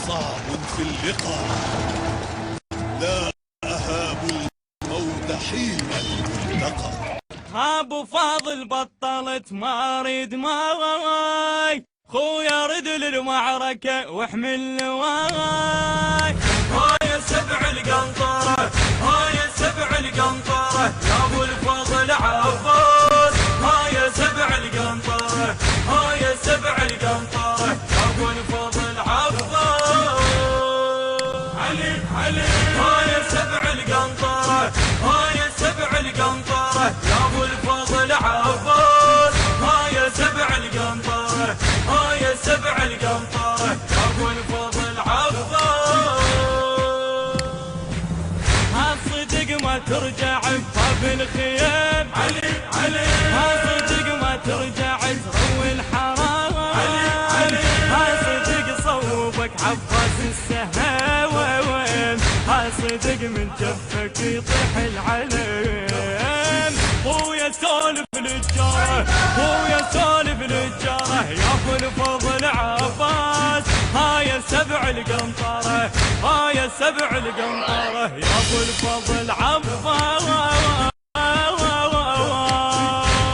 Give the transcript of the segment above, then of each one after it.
صعب في اللقاء، لا أهاب الموت حين الملتقى. ابو فاضل بطلت ما اريد ماي، خويا رد للمعركة واحمل لواي. هاي سبع القنطرة، هاي سبع القنطرة يا ابو الفضل عباس. هاي سبع القنطرة، هاي سبع القنطرة يا ابو الفضل عباس. علي علي هاي سبع القنطرة، هاي سبع القنطرة يا ابو الفضل عباس. هاي سبع القنطرة، هاي سبع القنطرة يا ابو الفضل عباس. هالصدق ما ترجع بباب الخيام، علي علي هالصدق ما ترجع تروي الحرام، علي علي هالصدق صوبك عباس السهاوين، هالصدق من جفك يطيح العلم. خويا سولف للجاره، خويا سولف للجاره يا ابو الفضل عباس. هاي سبع القنطره، هاي سبع القنطره يا ابو الفضل عباس.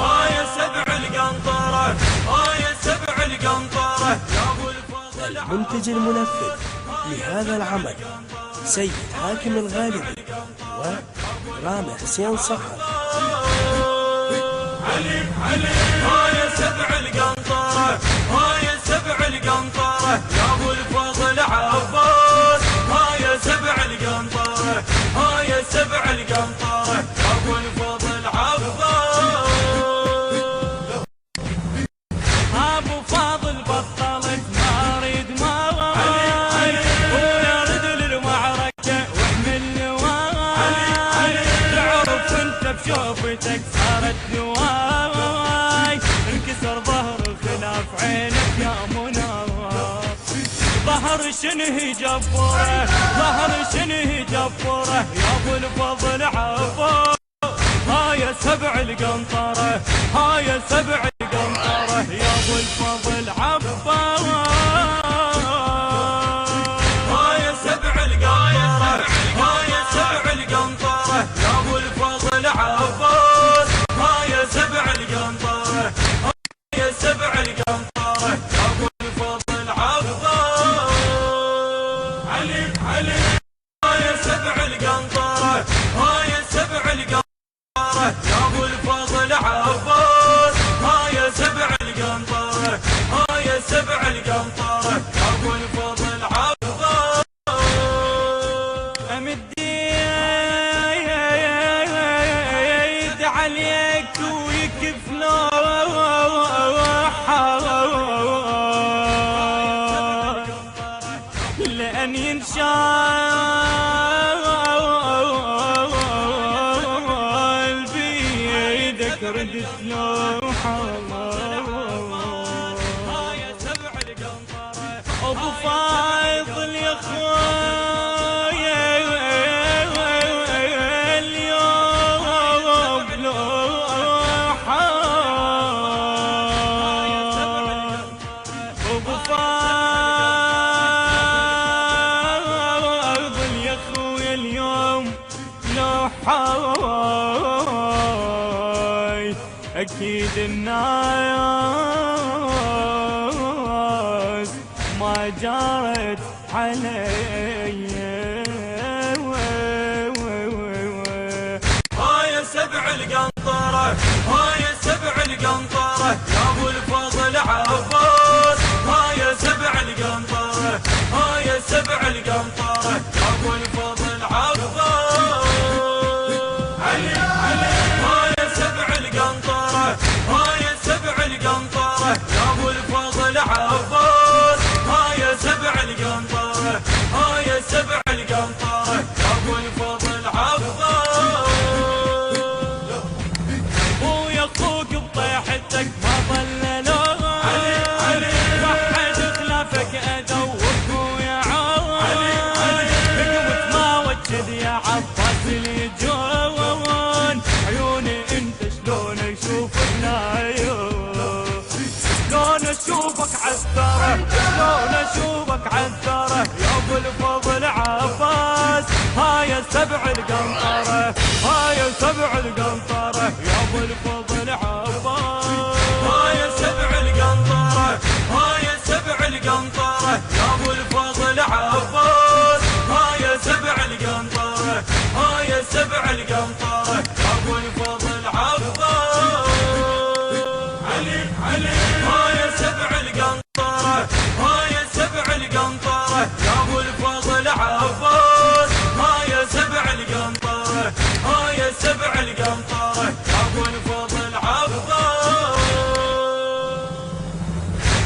هاي سبع القنطره، هاي سبع القنطره يا ابو الفضل عباس. المنتج المنفذ لهذا العمل سيد حاكم الغالبي ورامي حسين صخر. علي علي هاي سبع القنطرة، هاي سبع القنطرة يا ابو الفضل عباس. هاي سبع القنطرة، هاي سبع القنطرة يا ابو الفضل عباس. ابو فاضل بطلت ما اريد ماي، ويا رد للمعركة واحمل لواي. تعرف انت بشوفتك صارت دواي، انكسر ظهر خلاف عينك يا منار. ظهر شنه جبره، ظهر شنه جبره يا ابو الفضل عباس. هاي سبع القنطرة، هاي سبع القنطرة يا ابو الفضل عباس. هاي سبع القنطرة، هاي سبع القنطرة يا ابو الفضل عباس. هاي سبع القنطرة، هاي سبع القنطرة يا ابو الفضل عباس. علي علي هاي سبع القنطرة، هاي سبع القنطرة يا ابو الفضل عباس. هاي سبع القنطرة، هاي سبع القنطرة يا ابو الفضل عباس. امد يد عليك ويكفلوح، لأن ينشال بيدك ردت لوحة. هاي سبع القنطرة ابو فاضل يا خويا اليوم لوحة. ابو فاضل يا خويا اليوم لوحة. اكيد الناس ما جارت علي. هاي سبع القنطرة، هاي سبع القنطرة يا ابو الفضل عباس. هاي سبع القنطرة، هاي سبع القنطرة يا ابو الفضل عباس. علي علي هاي سبع القنطرة، هاي سبع القنطرة يا ابو الفضل عباس. هاي سبع القنطرة، هاي سبع القنطرة يا ابو الفضل عباس. ويا اخوك بطيحتك ما ظللوه، علي علي وحد خلافك ادوك ويا علي علي قمت ما وجد يا عباس اليجون. عيوني انت شلون اشوفك نايم، شلون اشوفك عثره، شلون اشوفك عثره يا ابو الفضل عباس. هاي السبع القنطره، هاي السبع القنطره يا ابو الفضل عباس. هاي السبع القنطره، هاي السبع القنطره يا ابو الفضل عباس. هاي السبع القنطره، هاي السبع القنطره يا ابو الفضل عباس. علي علي هاي السبع القنطره، هاي السبع القنطره يا ابو الفضل عباس. هاي السبع القنطره، هاي السبع القنطره يا ابو الفضل عباس.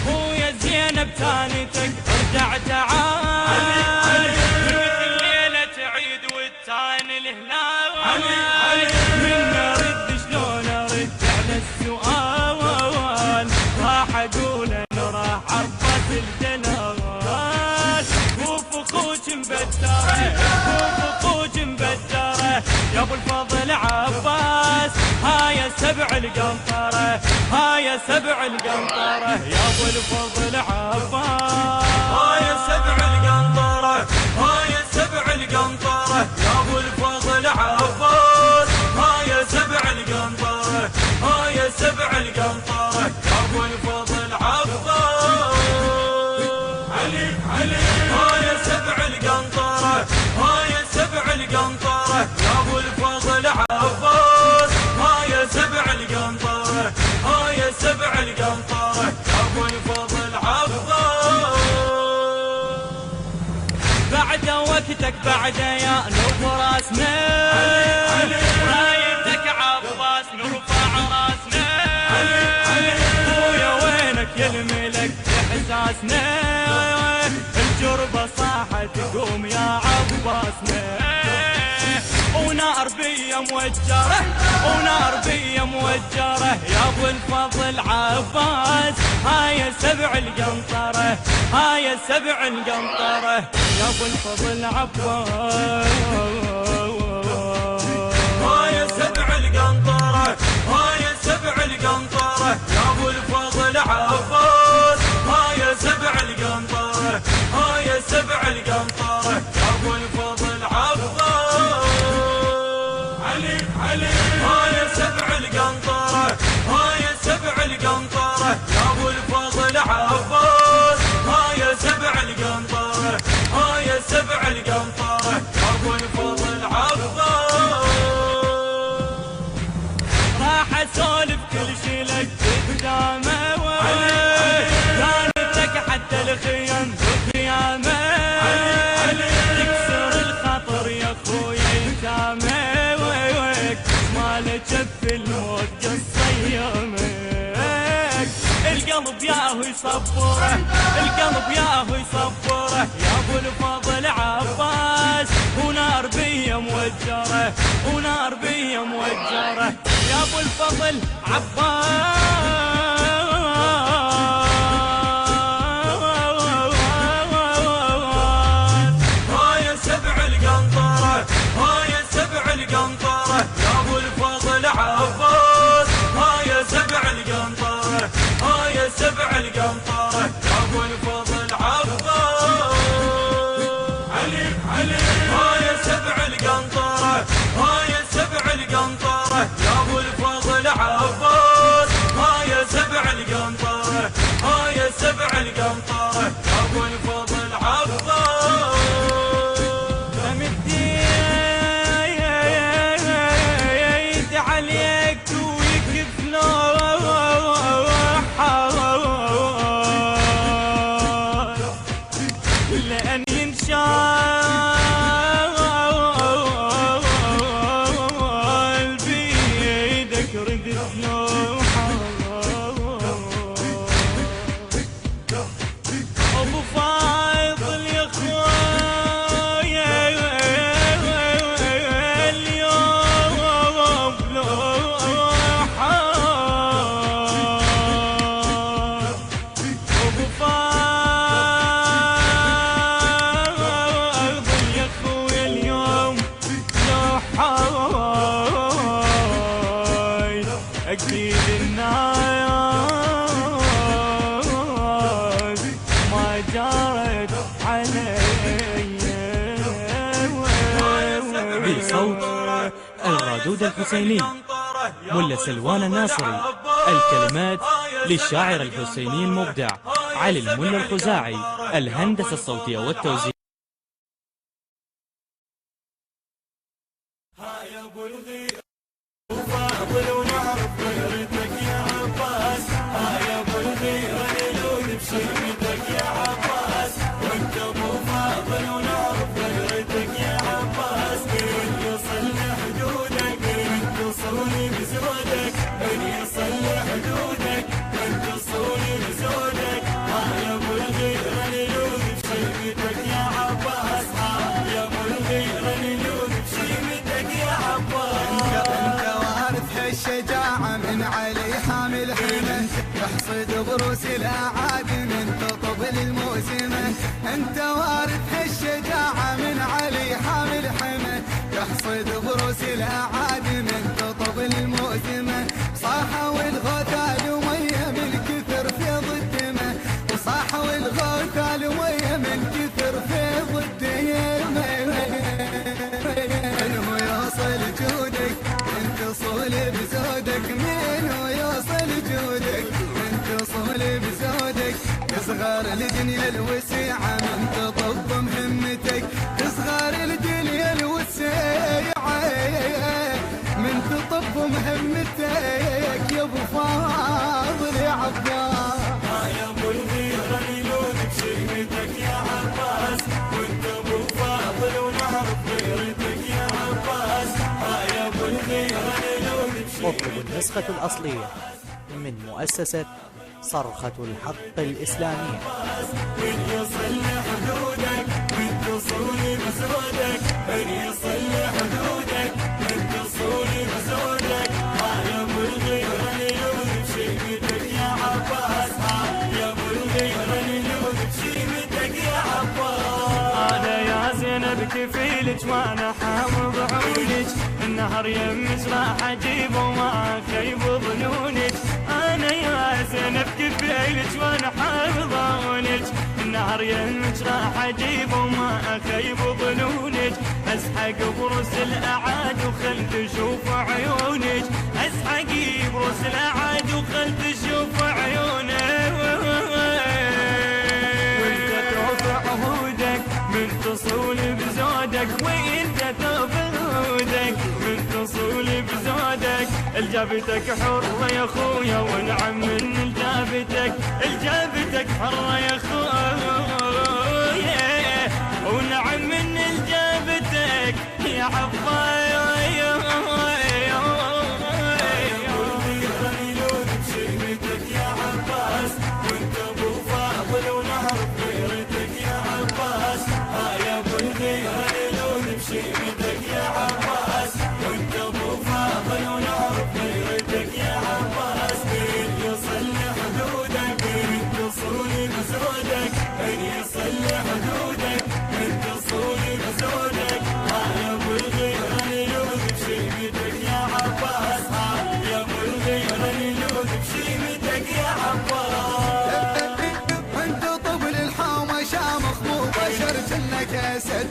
خويا زينب تانيتك ارجع تعال، الليله تعيد والتاني الهلال. من ارد شلون ارد على السؤال، راح اقول انا راح عرفت الجلال. وفخوش مبدره، وفخوش مبدره يا ابو الفضل عباس. هاي السبع القنطره، هاي السبع القنطره يا ابو الفضل عباس. هاي السبع القنطره، هاي السبع القنطره يا ابو الفضل عباس. هاي السبع القنطره، هاي السبع القنطره يا ابو الفضل عباس. علي علي هاي السبع القنطره، هاي السبع القنطره يا ابو الفضل عباس. هاي السبع القنطره، هاي السبع القنطره يا ابو الفضل عباس. بعد وقتك بعد يا نور راسنا، رايتك عباس نرفع راسنا. خويا وينك يا الملك احساسنا، الجربة صاحت قوم يا عباسنا. ونار بيا موجره، ونار بيا موجره يا ابو الفضل عباس. هاي السبع القنطره، هاي السبع القنطره يا ابو الفضل عباس. هاي السبع القنطره، هاي السبع القنطره يا ابو الفضل عباس. هاي السبع القنطره، هاي السبع القنطره يا ابو الفضل عباس. علي علي هاي السبع القنطره، هاي السبع القنطره يا ابو الفضل عباس. هاي السبع القنطره، هاي السبع القنطره يا ابو الفضل عباس. راح اسولف كل شي لك قدامه، كانتك حتى الخيام بخيامه. تكسر الخاطر يا خويا يتامه، شف الموت قص ايامك. القلب ياهو يصبره، القلب ياهو يصبره يا ابو الفضل عباس. ونار بيا موجره، ونار بيا موجره يا ابو الفضل عباس. هاي السبع القنطره، هاي السبع القنطره يا ابو الفضل عباس. هاي السبع القنطره، هاي السبع القنطره يا ابو الفضل عباس. علي علي هاي السبع القنطره، هاي السبع القنطره يا ابو الفضل عباس. الحدود الحسيني ملا سلوان الناصري. الكلمات للشاعر الحسيني المبدع علي الملا الخزاعي. الهندسة الصوتية والتوزيع الشجاعة من علي حامل حمى تحصد بروس الأعادي من تطب الموسمة. انت وارث الشجاعة من علي حامل حمى تحصد بروس الأعادي من تطب الموسمة. صاحة والغوثال ومية من كثر فيض الدمى وصاحة والغوثال ومية من كثر فيض الدمى. منه يوصل جودك انت صولي بزودك منه يوصل جودك انت صولي بزودك. تصغر الدنيا الوسيعة من تطب مهمتك تصغر الدنيا الوسيعة من تطب مهمتك يا ابو فاضل يا عباس. يا ابو الغير غنيلون بشيمتك يا عباس وانت ابو فاضل ونعرف غيرتك يا عباس. يا ابو الغير غنيلون بشيمتك. اطلب النسخة الأصلية من مؤسسة صرخة الحق الإسلامية. من يصلح حدودك من تصوني بزودك من يصلح حدودك من تصوني بزودك. يا ابو الغير غنيلون بشيمتك يا عباس. يا ابو الغير غنيلون بشيمتك يا عباس. انا يا زينب كفيلك وانا حافظ عونك النهر يمك راح اجيب وما خيب ظنونك. انا يا زينب كفيلك وانا حافظ عونك النهر يمك راح اجيب وما خيب ظنونك. اسحق بروس الاعاد وخل تشوف عيونك اسحق بروس الاعاد وخل تشوف عيونك. وانت ترفع عهودك من تصول بزودك وانت ترفع عهودك من تصول بزودك. الجابتك حرة يا خويا ونعم من الجابتك حرة يا خويا ونعم من الجابتك يا عباس. اسد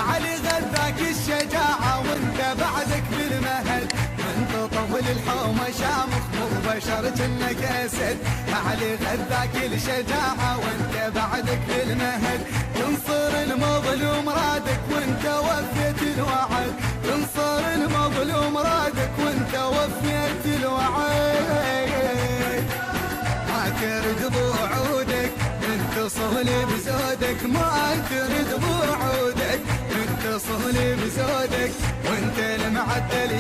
علي غذاك الشجاعة وانت بعدك بالمهد. انت طول الحومة شامخ مو بشر جنك اسد علي غذاك الشجاعة وانت بعدك بالمهد. تنصر المظلوم رادك وانت وفيت الوعد تنصر المظلوم رادك وانت وفيت الوعد. ما ترد بوعودك انت صولي بزودك ما ترد بوعودك انت صولي بزودك وانت المعدل